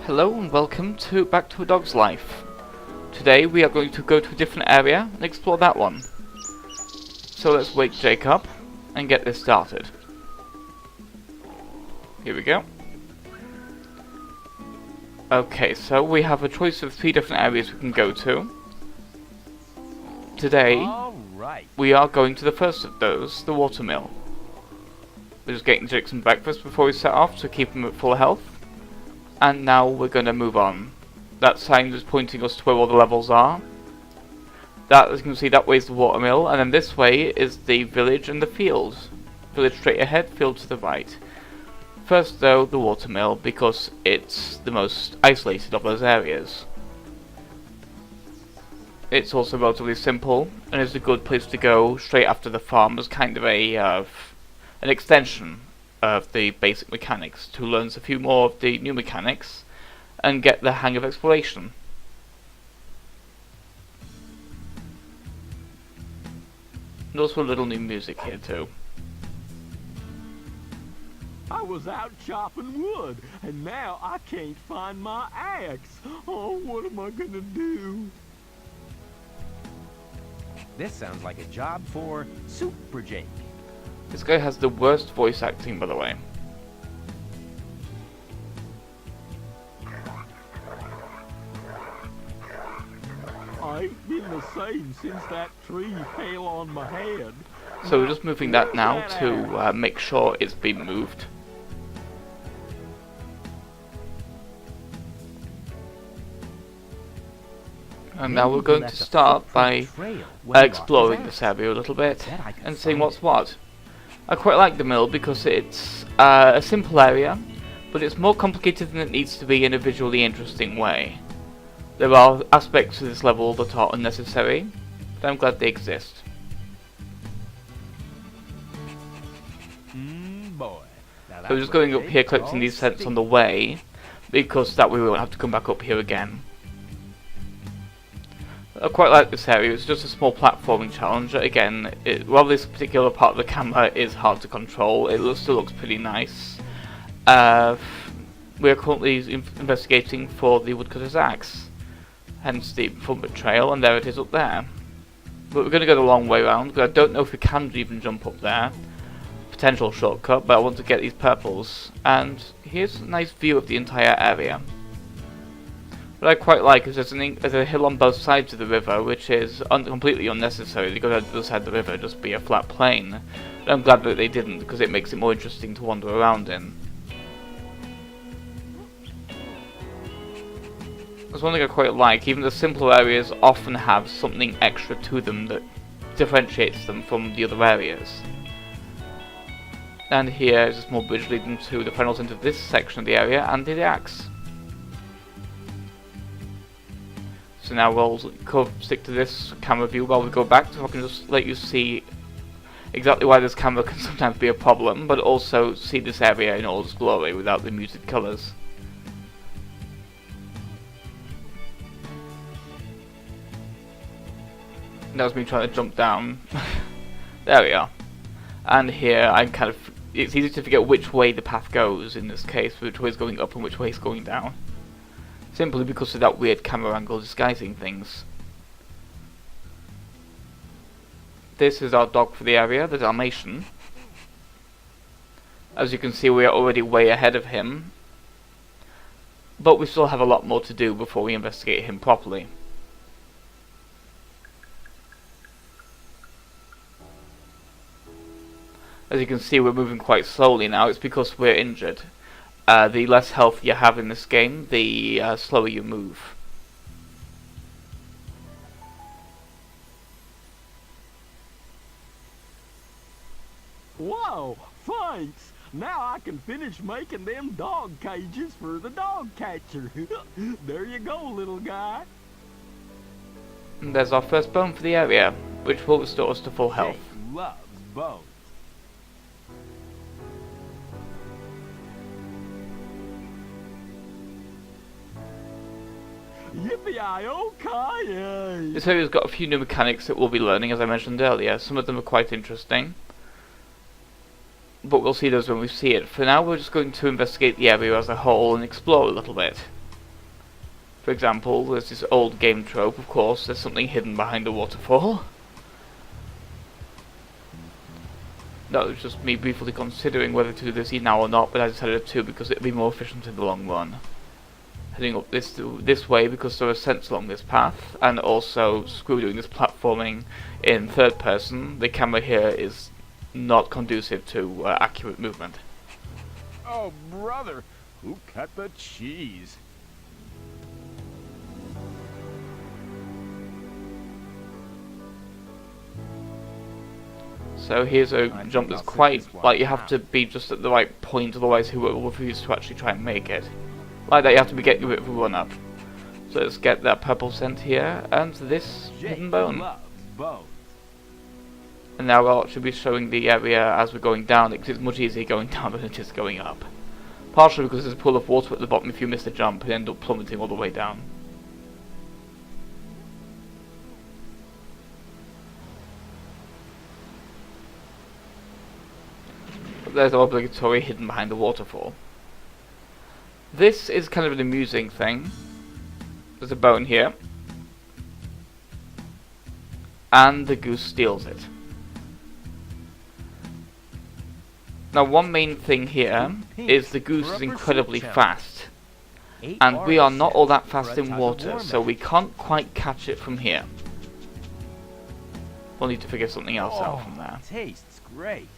Hello and welcome back to A Dog's Life. Today we are going to go to a different area and explore that one. So let's wake Jake up and get this started. Here we go. Okay, so we have a choice of 3 different areas we can go to. Today we are going to the first of those, the Watermill. We're just getting Jake some breakfast before we set off to keep him at full health. And now we're going to move on. That sign is pointing us to where all the levels are. That, as you can see, that way is the Watermill, and then this way is the village and the field. Village straight ahead, field to the right. First though, the Watermill, because it's the most isolated of those areas. It's also relatively simple, and is a good place to go straight after the farm as kind of an extension of the basic mechanics, to learn a few more of the new mechanics and get the hang of exploration. And also a little new music here too. I was out chopping wood, and now I can't find my axe. Oh, what am I gonna do? This sounds like a job for Super Jake. This guy has the worst voice acting, by the way. I ain't been the same since that tree fell on my head. So we're just moving that now to make sure it's been moved. And now we're going to start by exploring this area a little bit and seeing what's what. I quite like the mill because it's a simple area, but it's more complicated than it needs to be in a visually interesting way. There are aspects of this level that are unnecessary, but I'm glad they exist. Boy. So we're just going up here collecting these cents on the way, because that way we won't have to come back up here again. I quite like this area. It's just a small platforming challenge. Again, while this particular part of the camera is hard to control, it still looks pretty nice. We are currently investigating for the woodcutter's axe, hence the footprint trail, and there it is up there. But we're going to go the long way around, because I don't know if we can even jump up there. Potential shortcut, but I want to get these purples. And here's a nice view of the entire area. What I quite like is there's a hill on both sides of the river, which is completely unnecessary. They could have the other side of the river just be a flat plain. But I'm glad that they didn't, because it makes it more interesting to wander around in. There's one thing I quite like. Even the simpler areas often have something extra to them that differentiates them from the other areas. And here is a small bridge leading to the final end of this section of the area and the axe. So now we'll stick to this camera view while we go back, so I can just let you see exactly why this camera can sometimes be a problem, but also see this area in all its glory without the muted colours. That was me trying to jump down. There we are. And here it's easy to forget which way the path goes in this case, which way is going up and which way is going down. Simply because of that weird camera angle disguising things. This is our dog for the area, the Dalmatian. As you can see, we are already way ahead of him. But we still have a lot more to do before we investigate him properly. As you can see, we're moving quite slowly now. It's because we're injured. The less health you have in this game, the slower you move. Whoa, thanks. Now I can finish making them dog cages for the dog catcher. There you go, little guy. And there's our first bone for the area, which will restore us to full health. Jake loves bones. Yippee-i-oh-ki-yay! This area's got a few new mechanics that we'll be learning, as I mentioned earlier. Some of them are quite interesting. but we'll see those when we see it. For now, we're just going to investigate the area as a whole and explore a little bit. For example, there's this old game trope, of course, there's something hidden behind a waterfall. That was just me briefly considering whether to do this now or not, but I decided to because it would be more efficient in the long run. Heading up this way because there are scents along this path, and also screw doing this platforming in third person. The camera here is not conducive to accurate movement. Oh, brother, who cut the cheese? So here's a jump that's quite, like, you have to be just at the right point, otherwise who will refuse to actually try and make it. Like that, you have to be getting a bit of a run up. So let's get that purple scent here, and this hidden bone. And now I'll actually be showing the area as we're going down, because it's much easier going down than it is going up. Partially because there's a pool of water at the bottom. If you miss the jump, you end up plummeting all the way down. There's our obligatory hidden behind the waterfall. This is kind of an amusing thing. There's a bone here. And the goose steals it. Now one main thing here is the goose is incredibly fast. And we are not all that fast in water, so we can't quite catch it from here. We'll need to figure something else out from there. Tastes great.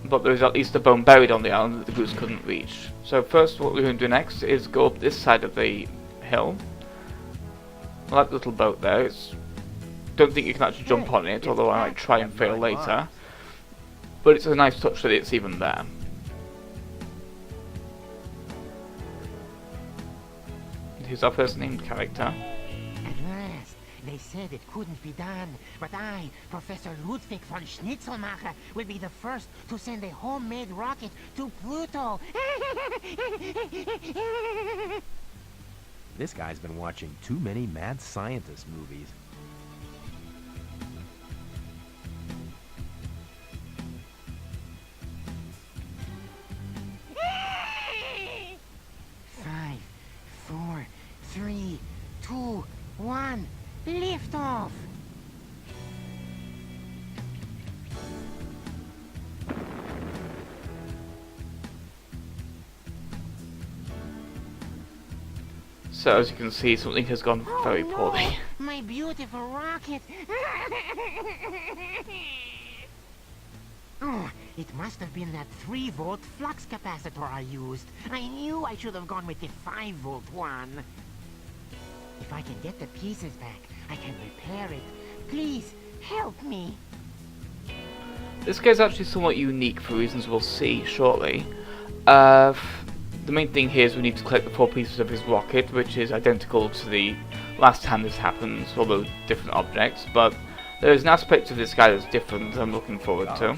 But there's at least a bone buried on the island that the goose couldn't reach. So first what we're going to do next is go up this side of the hill. I like the little boat there. Don't think you can actually jump on it, although I might try and fail later. But it's a nice touch that it's even there. Here's our first named character. They said it couldn't be done, but I, Professor Ludwig von Schnitzelmacher, will be the first to send a homemade rocket to Pluto. This guy's been watching too many mad scientist movies. Five, four, three, two, one. Lift off! So as you can see, something has gone very poorly. No, my beautiful rocket! Oh, it must have been that 3-volt flux capacitor I used. I knew I should have gone with the 5-volt one. If I can get the pieces back, I can repair it. Please, help me. This guy's actually somewhat unique for reasons we'll see shortly. The main thing here is we need to collect the 4 pieces of his rocket, which is identical to the last time this happens, although different objects, but there's an aspect of this guy that's different that I'm looking forward to.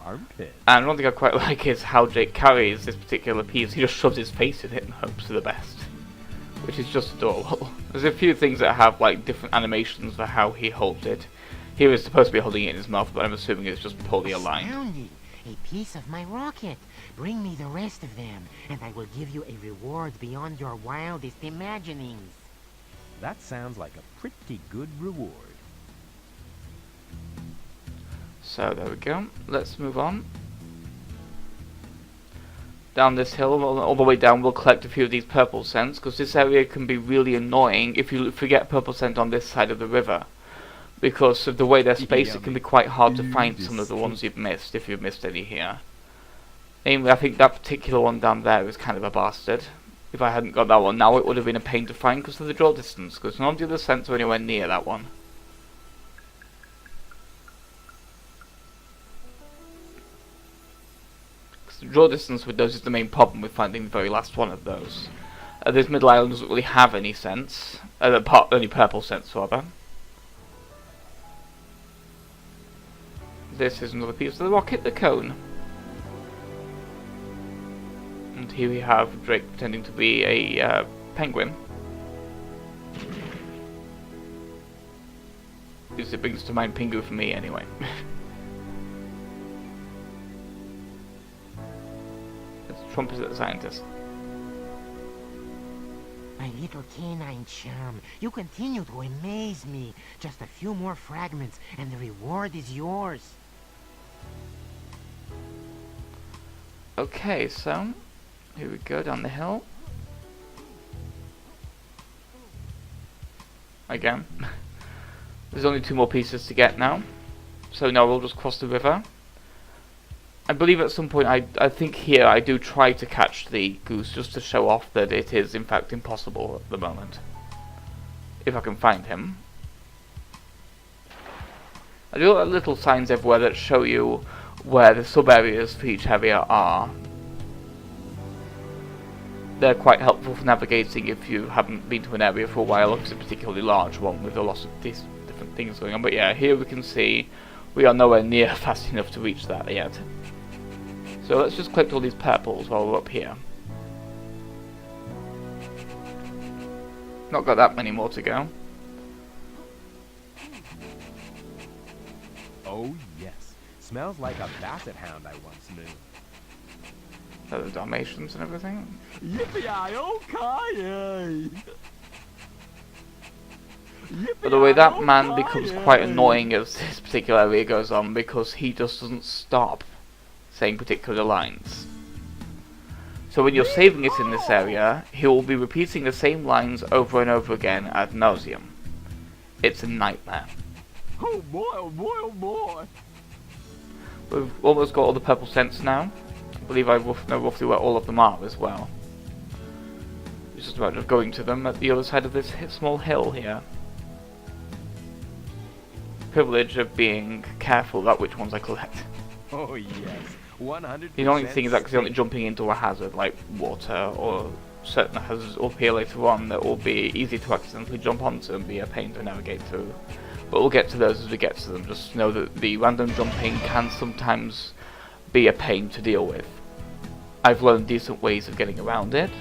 Armpit. And one thing I quite like is how Jake carries this particular piece. He just shoves his face in it and hopes for the best, which is just adorable. There's a few things that have like different animations for how he holds it. He was supposed to be holding it in his mouth, but I'm assuming it's just poorly aligned. Astounding. A piece of my rocket. Bring me the rest of them, and I will give you a reward beyond your wildest imaginings. That sounds like a pretty good reward. So there we go. Let's move on. Down this hill, all the way down, we'll collect a few of these purple scents, because this area can be really annoying if you forget purple scent on this side of the river. Because of the way they're spaced, it can be quite hard to find some of the ones you've missed, if you've missed any here. Namely, I think that particular one down there is kind of a bastard. If I hadn't got that one now, it would have been a pain to find because of the draw distance, because none of the other scents are anywhere near that one. The draw distance with those is the main problem with finding the very last one of those. This middle island doesn't really have any scents, only purple scents rather. This is another piece of the rocket, the cone. And here we have Drake pretending to be a penguin. Because it brings to mind Pingu for me anyway. Trump is the scientist. My little canine charm, you continue to amaze me. Just a few more fragments, and the reward is yours. Okay, so here we go down the hill. Again. There's only 2 more pieces to get now. So now we'll just cross the river. I believe at some point, I think here I do try to catch the goose just to show off that it is in fact impossible at the moment. If I can find him. I do have little signs everywhere that show you where the sub-areas for each area are. They're quite helpful for navigating if you haven't been to an area for a while, or if it's a particularly large one with a lot of these different things going on. But yeah, here we can see we are nowhere near fast enough to reach that yet. So let's just collect all these purples while we're up here. Not got that many more to go. Oh, yes. Smells like a basset hound I once knew. The Dalmatians and everything. Yippee-yi-oh-ki-yay! By the way, that man becomes quite annoying as this particular area goes on because he just doesn't stop saying particular lines. So when you're saving it in this area, he will be repeating the same lines over and over again ad nauseum. It's a nightmare. Oh boy, oh boy, oh boy! We've almost got all the purple scents now. I believe I know roughly where all of them are as well. It's just about just going to them at the other side of this small hill here. Privilege of being careful about which ones I collect. Oh, yes. 100%. The only thing is actually only jumping into a hazard like water or certain hazards up here later on that will be easy to accidentally jump onto and be a pain to navigate through. But we'll get to those as we get to them. Just know that the random jumping can sometimes be a pain to deal with. I've learned decent ways of getting around it,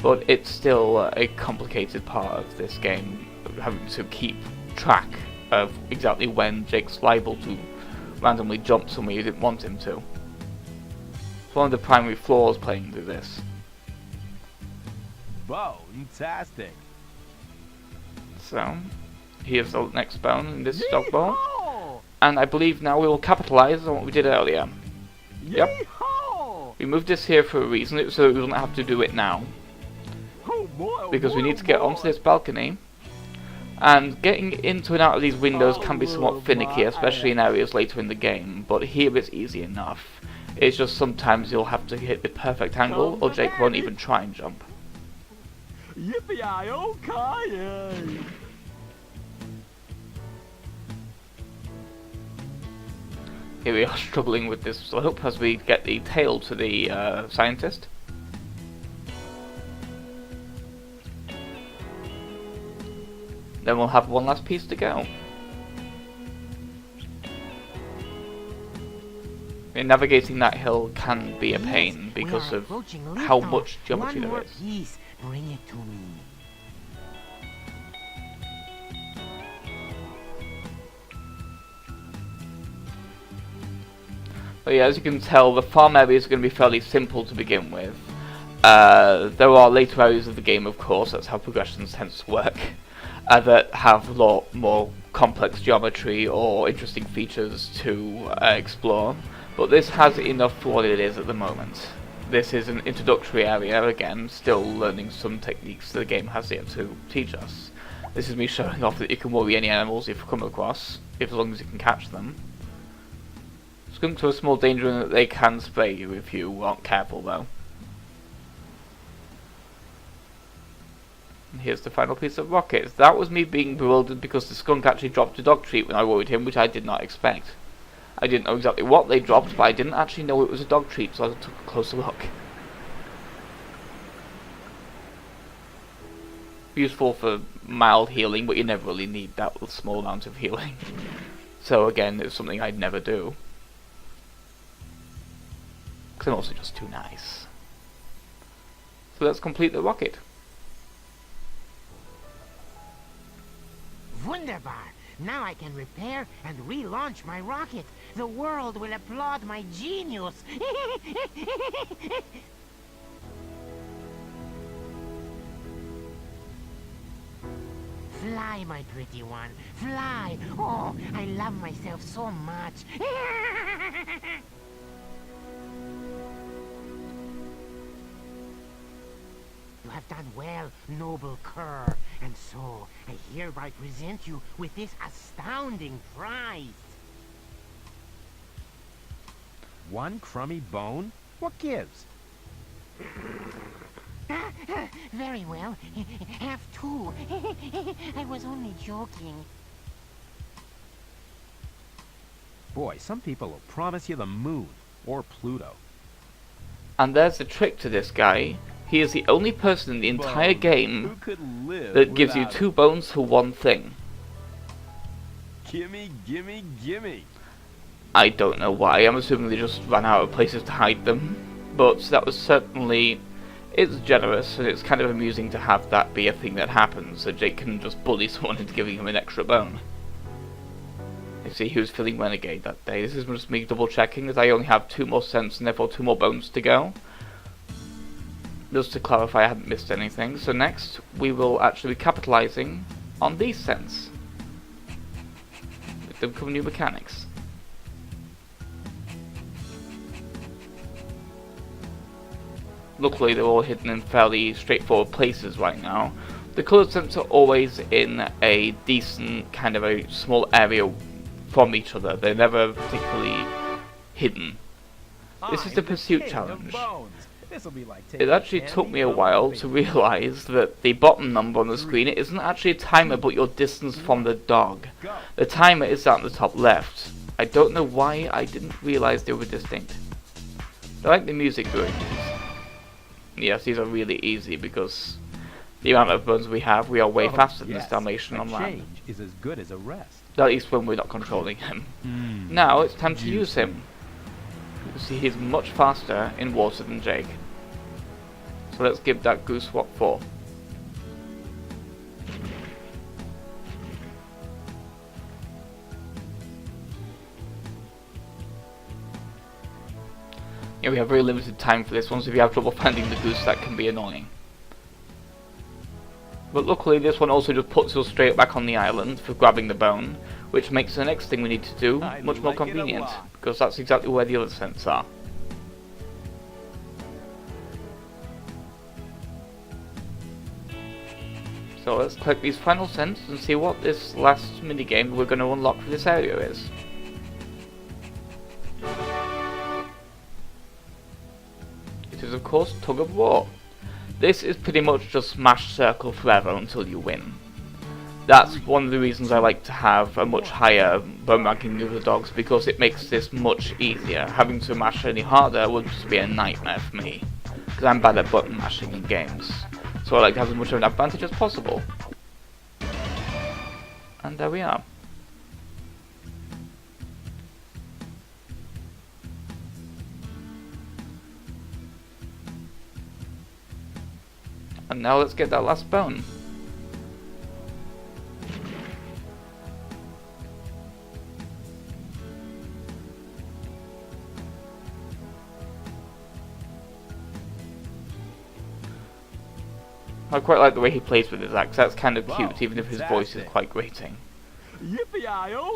but it's still a complicated part of this game, having to keep track of exactly when Jake's liable to randomly jump somewhere you didn't want him to. It's one of the primary flaws playing through this. Fantastic. So, here's the next bone in this dog bowl. And I believe now we will capitalise on what we did earlier. Yep. Yeehaw! We moved this here for a reason, so we don't have to do it now. Oh boy, oh Because we boy, need to get oh onto boy. this balcony. And getting into and out of these windows can be somewhat finicky, especially in areas later in the game, but here it's easy enough. It's just sometimes you'll have to hit the perfect angle, or Jake won't even try and jump. Yippee-yi-oh-ki-yay! Here we are struggling with this slope as we get the tail to the scientist. Then we'll have one last piece to go. And navigating that hill can be a pain because of how much geometry there is. Piece. Bring it to me. But yeah, as you can tell, the farm areas are going to be fairly simple to begin with. There are later areas of the game, of course, that's how progressions tends to work, that have a lot more complex geometry or interesting features to explore. But this has enough for what it is at the moment. This is an introductory area, again, still learning some techniques that the game has yet to teach us. This is me showing off that you can worry any animals if you come across, as long as you can catch them. Skunks are a small danger in that they can spray you if you aren't careful, though. And here's the final piece of rocket. That was me being bewildered because the skunk actually dropped a dog treat when I worried him, which I did not expect. I didn't know exactly what they dropped, but I didn't actually know it was a dog treat, so I took a closer look. Useful for mild healing, but you never really need that small amount of healing. So again, it's something I'd never do. Because I'm also just too nice. So let's complete the rocket. Wunderbar! Now I can repair and relaunch my rocket. The world will applaud my genius. Fly, my pretty one. Fly. Oh, I love myself so much. You have done well, noble cur. And so, I hereby present you with this astounding prize. One crummy bone? What gives? Very well. Have two. I was only joking. Boy, some people will promise you the moon or Pluto. And there's the trick to this guy. He is the only person in the entire game Who could live that gives you without 2 bones for 1 thing. it? Gimme, gimme, gimme. I don't know why. I'm assuming they just ran out of places to hide them. But that was certainly... It's generous, and it's kind of amusing to have that be a thing that happens, so Jake can just bully someone into giving him an extra bone. You see, he was feeling renegade that day. This is just me double checking, as I only have 2 more cents and therefore 2 more bones to go. Just to clarify, I haven't missed anything. So next, we will actually be capitalizing on these cents. With them come new mechanics. Luckily, they're all hidden in fairly straightforward places right now. The colored cents are always in a decent, kind of a small area from each other. They're never particularly hidden. This is the pursuit challenge. It actually took me a while to realize that the bottom number on the screen isn't actually a timer but your distance from the dog. The timer is down at the top left. I don't know why I didn't realize they were distinct. I like the music during these. Yes, these are really easy because the amount of bones we have, we are way faster than this Dalmatian on land. Change is as good as a rest. At least when we're not controlling him. Now it's time to use him. You see, he's much faster in water than Jake. So let's give that goose what for. Yeah, we have very limited time for this one, so if you have trouble finding the goose, that can be annoying. But luckily this one also just puts us straight back on the island for grabbing the bone, which makes the next thing we need to do much more convenient, because that's exactly where the other cents are. So let's collect these final cents and see what this last minigame we're going to unlock for this area is. It is of course Tug-of-War. This is pretty much just smash circle forever until you win. That's one of the reasons I like to have a much higher bone ranking of the dogs, because it makes this much easier. Having to mash any harder would just be a nightmare for me, because I'm bad at button mashing in games. So I like to have as much of an advantage as possible. And there we are. And now let's get that last bone. I quite like the way he plays with his axe. That's kind of cute, even if his voice is quite grating.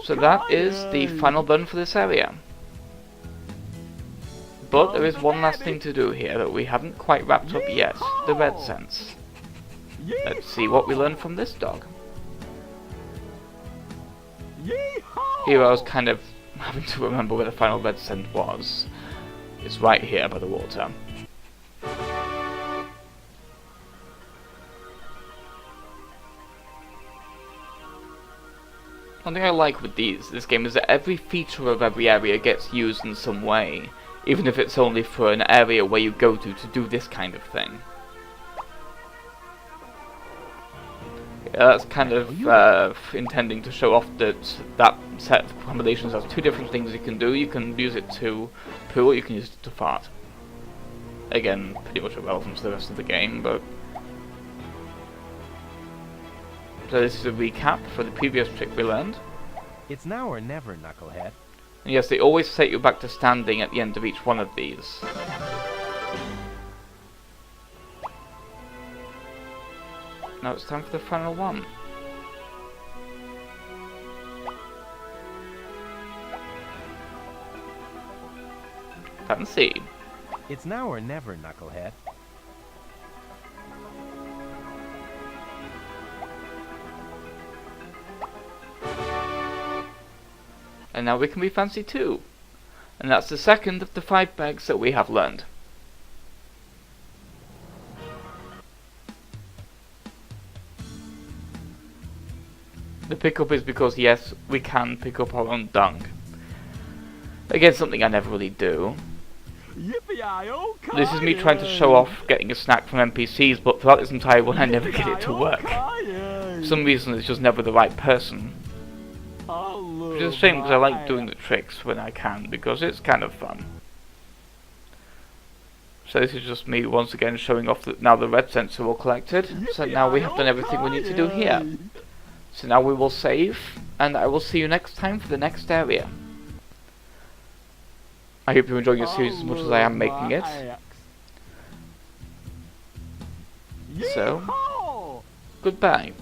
So that is the final bone for this area. But there is one last thing to do here that we haven't quite wrapped up yet, the red sense. Let's see what we learn from this dog. Here I was kind of having to remember where the final red scent was. It's right here by the water. One thing I like with this game is that every feature of every area gets used in some way, even if it's only for an area where you go to do this kind of thing. Yeah, that's kind of intending to show off that that set of combinations has 2 different things you can do. You can use it to poo, or you can use it to fart. Again, pretty much irrelevant to the rest of the game, but... So this is a recap for the previous trick we learned. It's now or never, Knucklehead. And yes, they always set you back to standing at the end of each one of these. Now it's time for the final one. Fancy. It's now or never, Knucklehead. And now we can be fancy too. And that's the second of the 5 bags that we have learned. The pickup is because, yes, we can pick up our own dung. Again, something I never really do. Yippee-i-oh, This is me trying to show off getting a snack from NPCs, but throughout this entire one I never get it to work. For some reason it's just never the right person. Which is a shame because I like doing the tricks when I can, because it's kind of fun. So this is just me once again showing off that now the red cents are all collected. So now we have done everything we need to do here. So now we will save, and I will see you next time for the next area. I hope you're enjoying the series as much as I am making it. So, goodbye.